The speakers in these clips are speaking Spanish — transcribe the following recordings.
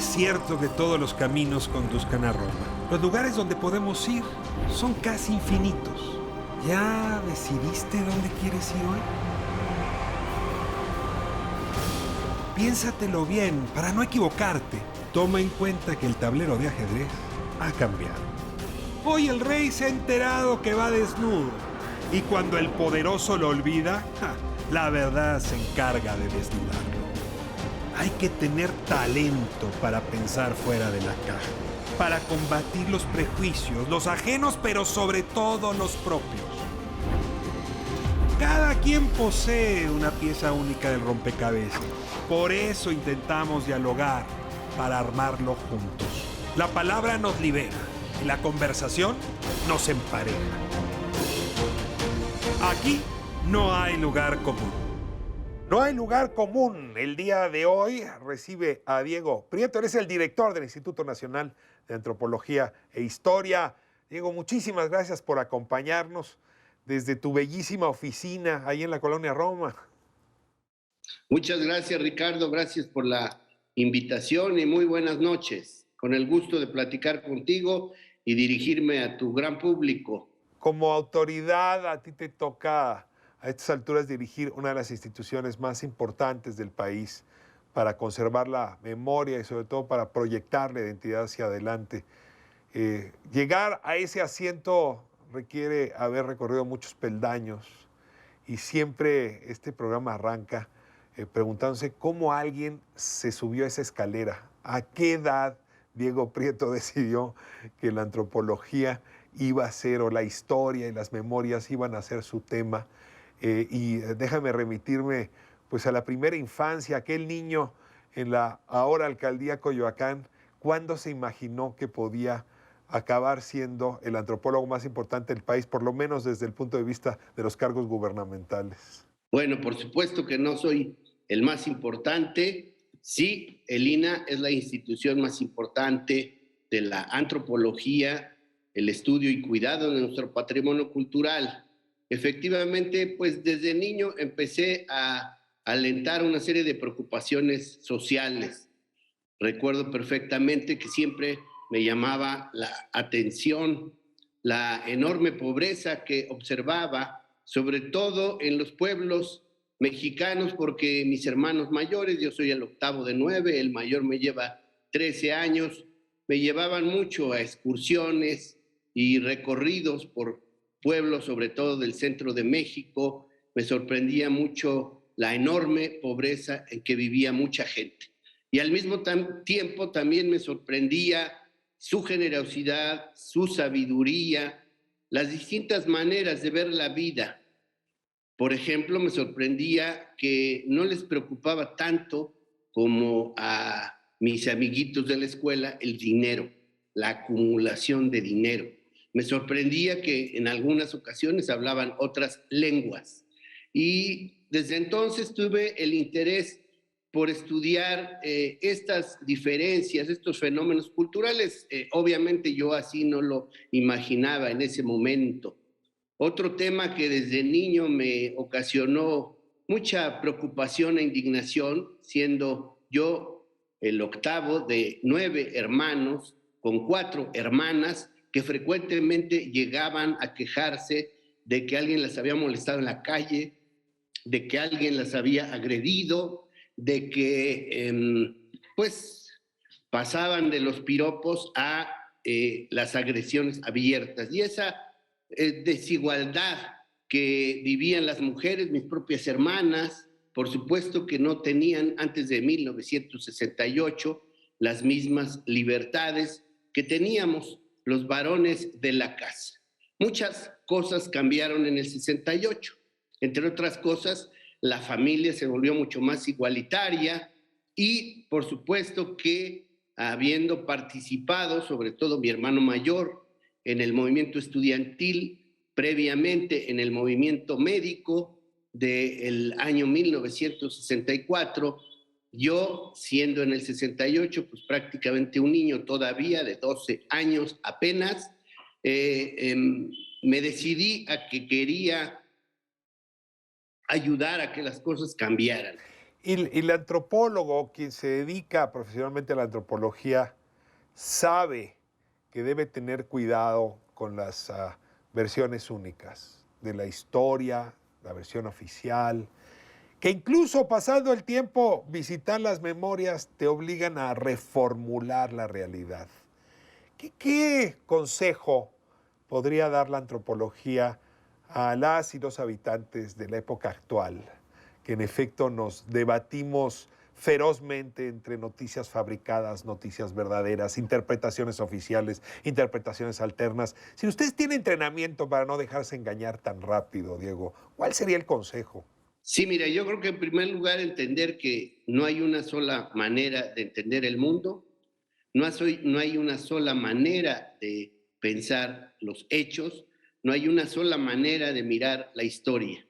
es cierto que todos los caminos conduzcan a Roma. Los lugares donde podemos ir son casi infinitos. ¿Ya decidiste dónde quieres ir hoy? Piénsatelo bien para no equivocarte. Toma en cuenta que el tablero de ajedrez ha cambiado. Hoy el rey se ha enterado que va desnudo. Y cuando el poderoso lo olvida, la verdad se encarga de desnudarlo. Hay que tener talento para pensar fuera de la caja, para combatir los prejuicios, los ajenos, pero sobre todo los propios. Cada quien posee una pieza única del rompecabezas. Por eso intentamos dialogar, para armarlo juntos. La palabra nos libera y la conversación nos empareja. Aquí no hay lugar común. No hay lugar común. El día de hoy recibe a Diego Prieto. Él es el director del Instituto Nacional de Antropología e Historia. Diego, muchísimas gracias por acompañarnos desde tu bellísima oficina ahí en la Colonia Roma. Muchas gracias, Ricardo. Gracias por la invitación y muy buenas noches. Con el gusto de platicar contigo y dirigirme a tu gran público. Como autoridad, a ti te toca a estas alturas dirigir una de las instituciones más importantes del país para conservar la memoria y sobre todo para proyectar la identidad hacia adelante. Llegar a ese asiento requiere haber recorrido muchos peldaños y siempre este programa arranca preguntándose cómo alguien se subió a esa escalera. ¿A qué edad Diego Prieto decidió que la antropología iba a ser, o la historia y las memorias iban a ser su tema? Y déjame remitirme pues a la primera infancia, aquel niño en la ahora alcaldía Coyoacán. ¿Cuándo se imaginó que podía acabar siendo el antropólogo más importante del país, por lo menos desde el punto de vista de los cargos gubernamentales? Bueno, por supuesto que no soy el más importante. Sí, el INAH es la institución más importante de la antropología, el estudio y cuidado de nuestro patrimonio cultural. Efectivamente, pues desde niño empecé a alentar una serie de preocupaciones sociales. Recuerdo perfectamente que siempre me llamaba la atención la enorme pobreza que observaba, sobre todo en los pueblos mexicanos, porque mis hermanos mayores, yo soy el octavo de 9, el mayor me lleva 13 años, me llevaban mucho a excursiones y recorridos por pueblos, sobre todo del centro de México. Me sorprendía mucho la enorme pobreza en que vivía mucha gente. Y al mismo tiempo también me sorprendía su generosidad, su sabiduría, las distintas maneras de ver la vida. Por ejemplo, me sorprendía que no les preocupaba tanto como a mis amiguitos de la escuela el dinero, la acumulación de dinero. Me sorprendía que en algunas ocasiones hablaban otras lenguas. Y desde entonces tuve el interés por estudiar estas diferencias, estos fenómenos culturales. Obviamente yo así no lo imaginaba en ese momento. Otro tema que desde niño me ocasionó mucha preocupación e indignación, siendo yo el octavo de 9 hermanos, con 4 hermanas que frecuentemente llegaban a quejarse de que alguien las había molestado en la calle, de que alguien las había agredido, de que pues pasaban de los piropos a las agresiones abiertas. Y esa desigualdad que vivían las mujeres, mis propias hermanas, por supuesto que no tenían antes de 1968 las mismas libertades que teníamos los varones de la casa. Muchas cosas cambiaron en el 68. Entre otras cosas, la familia se volvió mucho más igualitaria y, por supuesto, que habiendo participado, sobre todo mi hermano mayor, en el movimiento estudiantil, previamente en el movimiento médico del año 1964, yo, siendo en el 68, pues prácticamente un niño todavía de 12 años apenas, me decidí a que quería ayudar a que las cosas cambiaran. Y el antropólogo, quien se dedica profesionalmente a la antropología, sabe que debe tener cuidado con las versiones únicas de la historia, la versión oficial, que incluso pasando el tiempo, visitar las memorias te obligan a reformular la realidad. ¿Qué consejo podría dar la antropología a las y los habitantes de la época actual, que en efecto nos debatimos ferozmente entre noticias fabricadas, noticias verdaderas, interpretaciones oficiales, interpretaciones alternas? Si ustedes tienen entrenamiento para no dejarse engañar tan rápido, Diego, ¿cuál sería el consejo? Sí, mira, yo creo que en primer lugar entender que no hay una sola manera de entender el mundo, no hay una sola manera de pensar los hechos, no hay una sola manera de mirar la historia.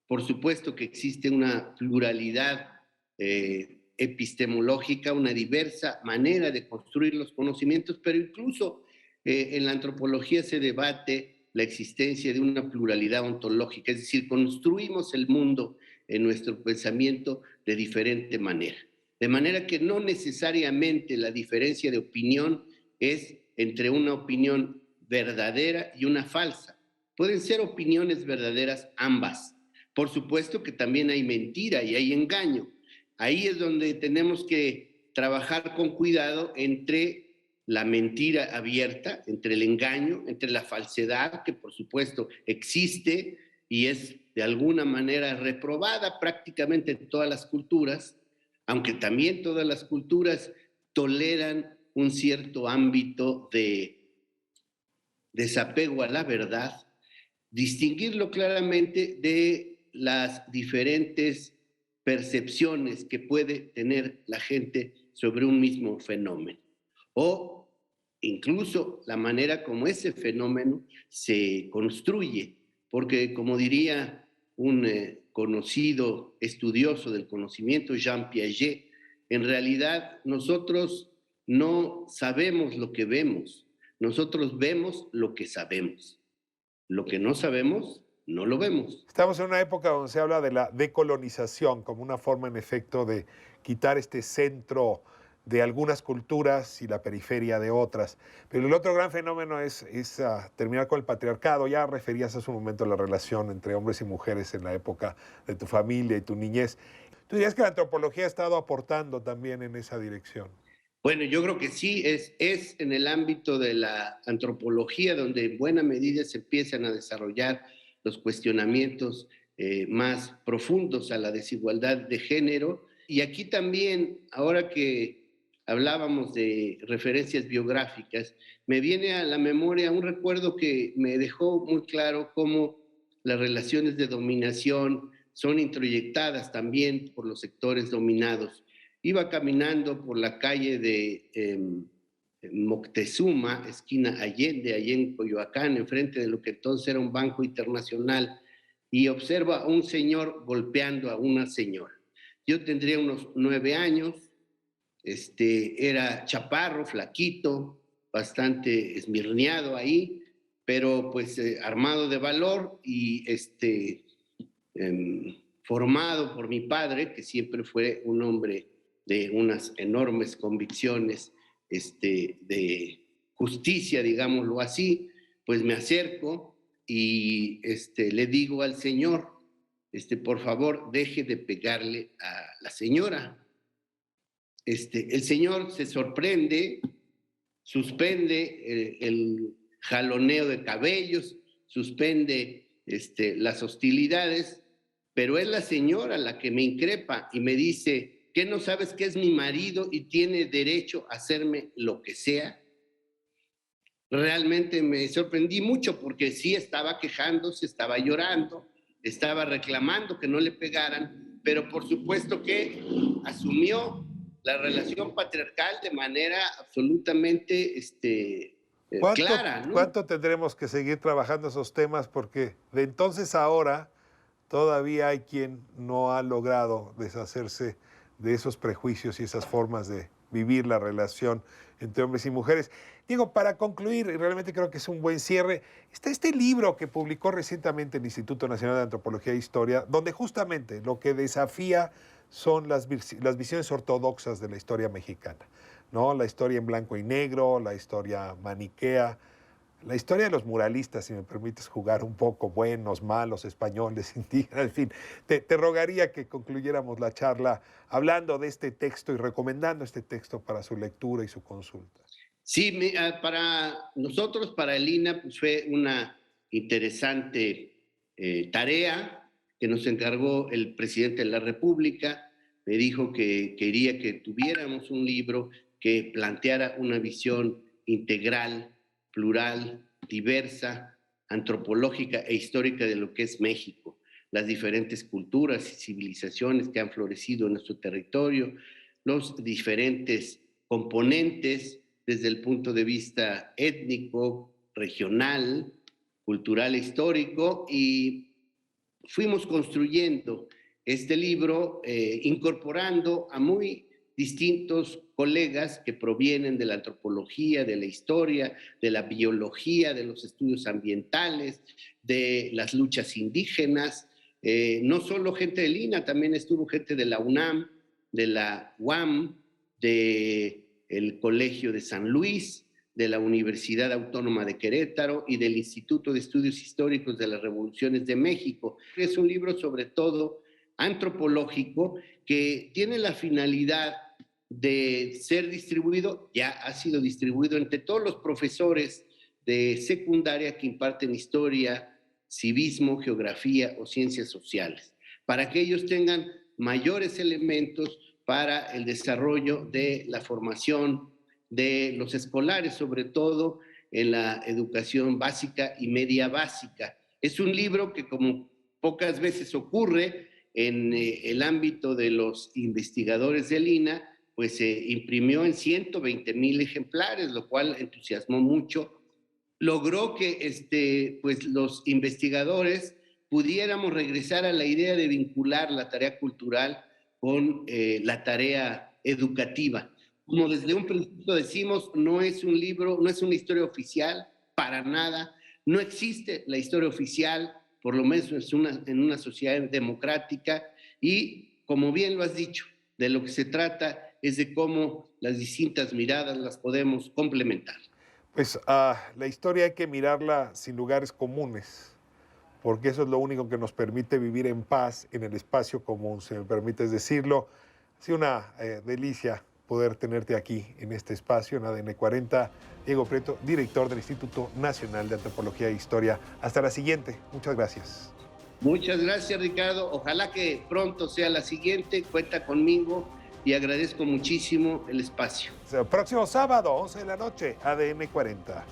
Por supuesto que existe una pluralidad epistemológica, una diversa manera de construir los conocimientos, pero incluso en la antropología se debate la existencia de una pluralidad ontológica, es decir, construimos el mundo en nuestro pensamiento de diferente manera. De manera que no necesariamente la diferencia de opinión es entre una opinión verdadera y una falsa. Pueden ser opiniones verdaderas ambas. Por supuesto que también hay mentira y hay engaño. Ahí es donde tenemos que trabajar con cuidado entre la mentira abierta, entre el engaño, entre la falsedad, que por supuesto existe y es de alguna manera reprobada prácticamente en todas las culturas, aunque también todas las culturas toleran un cierto ámbito de desapego a la verdad, distinguirlo claramente de las diferentes percepciones que puede tener la gente sobre un mismo fenómeno o incluso la manera como ese fenómeno se construye, porque como diría un conocido estudioso del conocimiento, Jean Piaget, en realidad nosotros no sabemos lo que vemos, nosotros vemos lo que sabemos. Lo que no sabemos, no lo vemos. Estamos en una época donde se habla de la decolonización como una forma, en efecto, de quitar este centro de algunas culturas y la periferia de otras. Pero el otro gran fenómeno es terminar con el patriarcado. Ya referías hace un momento a la relación entre hombres y mujeres en la época de tu familia y tu niñez. ¿Tú dirías que la antropología ha estado aportando también en esa dirección? Bueno, yo creo que sí, es en el ámbito de la antropología donde en buena medida se empiezan a desarrollar los cuestionamientos más profundos a la desigualdad de género. Y aquí también, ahora que hablábamos de referencias biográficas, me viene a la memoria un recuerdo que me dejó muy claro cómo las relaciones de dominación son introyectadas también por los sectores dominados. Iba caminando por la calle de Moctezuma, esquina Allende, allá en Coyoacán, enfrente de lo que entonces era un banco internacional, y observa a un señor golpeando a una señora. Yo tendría unos 9 años, era chaparro, flaquito, bastante esmirneado ahí, pero pues armado de valor y formado por mi padre, que siempre fue un hombre de unas enormes convicciones de justicia, digámoslo así, pues me acerco y le digo al señor, por favor, deje de pegarle a la señora. El señor se sorprende, suspende el jaloneo de cabellos, suspende las hostilidades, pero es la señora la que me increpa y me dice, ¿qué no sabes que es mi marido y tiene derecho a hacerme lo que sea? Realmente me sorprendí mucho porque sí estaba quejándose, estaba llorando, estaba reclamando que no le pegaran, pero por supuesto que asumió la relación patriarcal de manera absolutamente clara, ¿no? ¿Cuánto tendremos que seguir trabajando esos temas? Porque de entonces a ahora todavía hay quien no ha logrado deshacerse de esos prejuicios y esas formas de vivir la relación entre hombres y mujeres. Diego, para concluir, y realmente creo que es un buen cierre, está este libro que publicó recientemente el Instituto Nacional de Antropología e Historia, donde justamente lo que desafía son las visiones ortodoxas de la historia mexicana, ¿no? La historia en blanco y negro, la historia maniquea, la historia de los muralistas, si me permites jugar un poco, buenos, malos, españoles, indígenas, en fin. Te rogaría que concluyéramos la charla hablando de este texto y recomendando este texto para su lectura y su consulta. Sí, para nosotros, para el INA, pues fue una interesante tarea que nos encargó el presidente de la República. Me dijo que quería que tuviéramos un libro que planteara una visión integral, plural, diversa, antropológica e histórica de lo que es México, las diferentes culturas y civilizaciones que han florecido en nuestro territorio, los diferentes componentes desde el punto de vista étnico, regional, cultural e histórico, y fuimos construyendo este libro incorporando a muy distintos colegas que provienen de la antropología, de la historia, de la biología, de los estudios ambientales, de las luchas indígenas. No solo gente del INA, también estuvo gente de la UNAM, de la UAM, del Colegio de San Luis, de la Universidad Autónoma de Querétaro y del Instituto de Estudios Históricos de las Revoluciones de México. Es un libro sobre todo antropológico que tiene la finalidad de ser distribuido, ya ha sido distribuido entre todos los profesores de secundaria que imparten historia, civismo, geografía o ciencias sociales, para que ellos tengan mayores elementos para el desarrollo de la formación de los escolares, sobre todo en la educación básica y media básica. Es un libro que, como pocas veces ocurre en el ámbito de los investigadores del INA, pues se imprimió en 120,000 ejemplares, lo cual entusiasmó mucho. Logró que pues los investigadores pudiéramos regresar a la idea de vincular la tarea cultural con la tarea educativa. Como desde un principio decimos, no es un libro, no es una historia oficial, para nada. No existe la historia oficial, por lo menos en una sociedad democrática, y como bien lo has dicho, de lo que se trata es de cómo las distintas miradas las podemos complementar. Pues la historia hay que mirarla sin lugares comunes, porque eso es lo único que nos permite vivir en paz en el espacio común, si me permites decirlo. Ha sido una delicia poder tenerte aquí en este espacio, en ADN 40. Diego Prieto, director del Instituto Nacional de Antropología e Historia. Hasta la siguiente. Muchas gracias. Muchas gracias, Ricardo. Ojalá que pronto sea la siguiente. Cuenta conmigo y agradezco muchísimo el espacio. Próximo sábado, 11 de la noche, ADN 40.